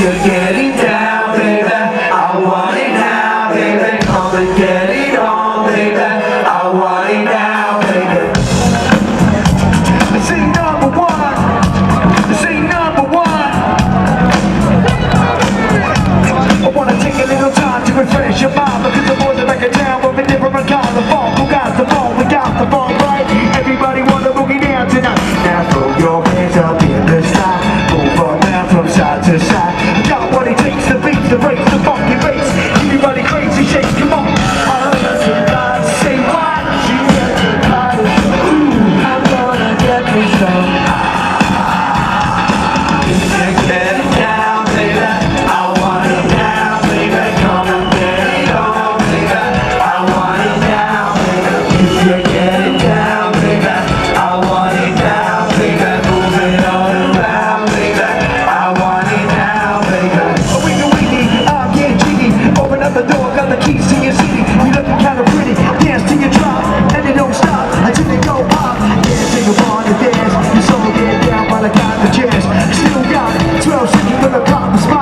you're getting down, baby, I want it now, baby. Come and get it on, baby, I want it now, baby. This ain't number one. This ain't number one. I wanna take a little time to refresh your mind, because the boys are back in town with a different kind of funk. Who got the phone? We got the phone, right? Everybody wanna boogie down tonight. Now throw your hands up in the sky, move around from side to side. Got what it takes to beat the brakes, the funky bass. Everybody crazy, shake, come on. I heard somebody say what? She got the body. Ooh, I'm gonna get me some. Get it down, baby. I want it now, baby. Come and get it on, baby. I want it now, baby. If you get it down, baby, I want it now, baby. Move it all around, baby. I want it now, baby. Oh, wingy, I'm getting jiggy. Open up the door, got the keys to your city. You looking kinda pretty, dance till you drop, and it don't stop until they go pop. Dance till you wanna dance, your soul get down while I got the jazz. Still got 12 seconds with a cop spot.